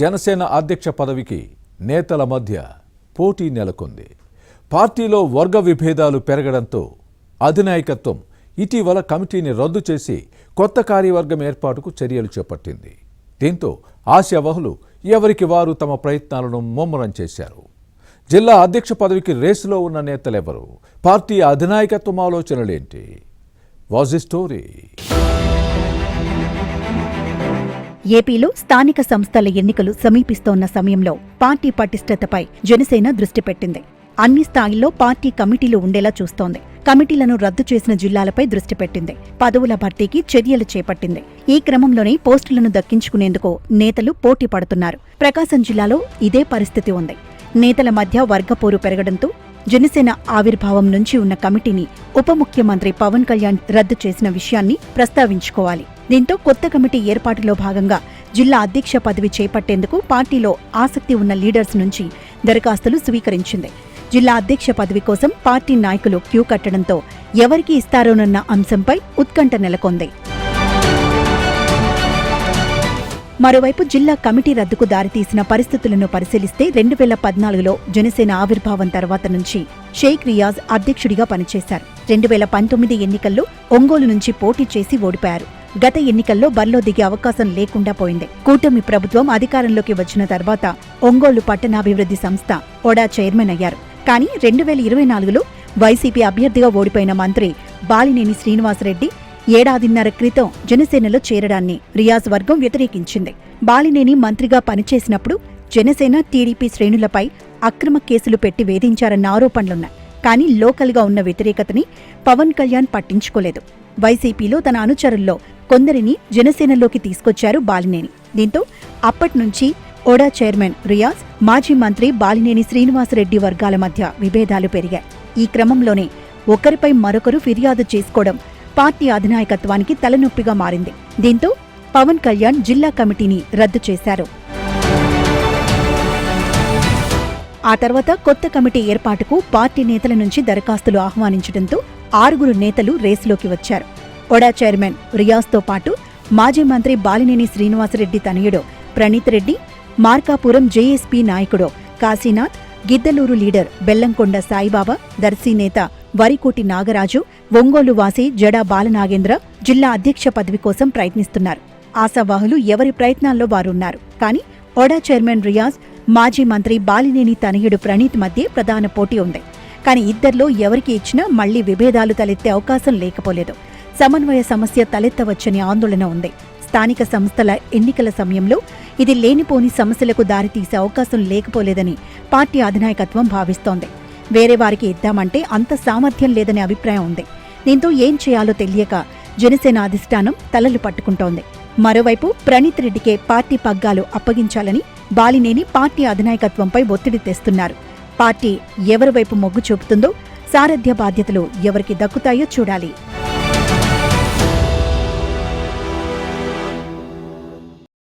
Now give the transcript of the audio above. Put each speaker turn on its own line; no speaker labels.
జనసేన అధ్యక్ష పదవికి నేతల మధ్య పోటీ నెలకొంది. పార్టీలో వర్గ విభేదాలు పెరగడంతో అధినాయకత్వం ఇటీవల కమిటీని రద్దు చేసి కొత్త కార్యవర్గం ఏర్పాటుకు చర్యలు చేపట్టింది. దీంతో ఆశావహులు ఎవరికి వారు తమ ప్రయత్నాలను ముమ్మరం చేశారు. జిల్లా అధ్యక్ష పదవికి రేసులో ఉన్న నేతలెవరు? పార్టీ అధినాయకత్వం ఆలోచనలేంటి? Was the story.
ఏపీలో స్థానిక సంస్థల ఎన్నికలు సమీపిస్తోన్న సమయంలో పార్టీ పటిష్టతపై జనసేన దృష్టి పెట్టింది. అన్ని స్థాయిల్లో పార్టీ కమిటీలు ఉండేలా చూస్తోంది. కమిటీలను రద్దు చేసిన జిల్లాలపై దృష్టి పెట్టింది. పదవుల భర్తీకి చర్యలు చేపట్టింది. ఈ క్రమంలోనే పోస్టులను దక్కించుకునేందుకు నేతలు పోటీ పడుతున్నారు. ప్రకాశం జిల్లాలో ఇదే పరిస్థితి ఉంది. నేతల మధ్య వర్గపోరు పెరగడంతో జనసేన ఆవిర్భావం నుంచి ఉన్న కమిటీని ఉప ముఖ్యమంత్రి పవన్ కళ్యాణ్ రద్దు చేసిన విషయాన్ని ప్రస్తావించుకోవాలి. దీంతో కొత్త కమిటీ ఏర్పాటులో భాగంగా జిల్లా అధ్యక్ష పదవి చేపట్టేందుకు పార్టీలో ఆసక్తి ఉన్న లీడర్స్ నుంచి దరఖాస్తులు స్వీకరించింది. జిల్లా అధ్యక్ష పదవి కోసం పార్టీ నాయకులు క్యూ కట్టడంతో ఎవరికి ఇస్తారోనన్న అంశంపై ఉత్కంఠ నెలకొంది. మరోవైపు జిల్లా కమిటీ రద్దుకు దారితీసిన పరిస్థితులను పరిశీలిస్తే 2014లో జనసేన ఆవిర్భావం తర్వాత నుంచి షేక్ రియాజ్ అధ్యక్షుడిగా పనిచేశారు. 2019 ఎన్నికల్లో ఒంగోలు నుంచి పోటీ చేసి ఓడిపోయారు. గత ఎన్నికల్లో బరిలో దిగే అవకాశం లేకుండా పోయింది. కూటమి ప్రభుత్వం అధికారంలోకి వచ్చిన తర్వాత ఒంగోలు పట్టణాభివృద్ధి సంస్థ ఓడా చైర్మన్ అయ్యారు. కానీ 2024లో వైసీపీ అభ్యర్థిగా ఓడిపోయిన మంత్రి బాలినేని శ్రీనివాసరెడ్డి ఏడాదిన్నర క్రితం జనసేనలో చేరడాన్ని రియాజ్ వర్గం వ్యతిరేకించింది. బాలినేని మంత్రిగా పనిచేసినప్పుడు జనసేన టీడీపీ శ్రేణులపై అక్రమ కేసులు పెట్టి వేధించారన్న ఆరోపణలున్నాయి. కానీ లోకల్గా ఉన్న వ్యతిరేకతని పవన్ కళ్యాణ్ పట్టించుకోలేదు. వైసీపీలో తన అనుచరుల్లో కొందరిని జనసేనలోకి తీసుకొచ్చారు బాలినేని. దీంతో అప్పట్నుంచి ఓడా చైర్మన్ రియాజ్, మాజీ మంత్రి బాలినేని శ్రీనివాసరెడ్డి వర్గాల మధ్య విభేదాలు పెరిగాయి. ఈ క్రమంలోనే ఒకరిపై మరొకరు ఫిర్యాదు చేసుకోవడం పార్టీ అధినాయకత్వానికి తలనొప్పిగా మారింది. దీంతో పవన్ కళ్యాణ్ జిల్లా కమిటీని రద్దు చేశారు. ఆ తర్వాత కొత్త కమిటీ ఏర్పాటుకు పార్టీ నేతల నుంచి దరఖాస్తులు ఆహ్వానించడంతో 6 నేతలు రేసులోకి వచ్చారు. ఓడా చైర్మన్ రియాజ్తో పాటు మాజీ మంత్రి బాలినేని శ్రీనివాసరెడ్డి తనయుడు ప్రణీత్ రెడ్డి, మార్కాపురం జేఎస్పీ నాయకుడు కాశీనాథ్, గిద్దలూరు లీడర్ బెల్లంకొండ సాయిబాబా, దర్శి నేత వరికోటి నాగరాజు, ఒంగోలు వాసి జడా బాలనాగేంద్ర జిల్లా అధ్యక్ష పదవి కోసం ప్రయత్నిస్తున్నారు. ఆశావాహులు ఎవరి ప్రయత్నాల్లో వారున్నారు. కానీ ఓడా చైర్మన్ రియాజ్, మాజీ మంత్రి బాలినేని తనయుడు ప్రణీత్ మధ్య ప్రధాన పోటీ ఉంది. కానీ ఇద్దరిలో ఎవరికి ఇచ్చినా మళ్లీ విభేదాలు తలెత్తే అవకాశం లేకపోలేదు. సమన్వయ సమస్య తలెత్తవచ్చని ఆందోళన ఉంది. స్థానిక సంస్థల ఎన్నికల సమయంలో ఇది లేనిపోని సమస్యలకు దారితీసే అవకాశం లేకపోలేదని పార్టీ అధినాయకత్వం భావిస్తోంది. వేరే వారికి ఇద్దామంటే అంత సామర్థ్యం లేదనే అభిప్రాయం ఉంది. దీంతో ఏం చేయాలో తెలియక జనసేన అధిష్టానం తలలు పట్టుకుంటోంది. మరోవైపు ప్రణీత్ రెడ్డికే పార్టీ పగ్గాలు అప్పగించాలని బాలినేని పార్టీ అధినాయకత్వంపై ఒత్తిడి తెస్తున్నారు. పార్టీ ఎవరి వైపు మొగ్గు చూపుతుందో, సారథ్య బాధ్యతలు ఎవరికి దక్కుతాయో చూడాలి.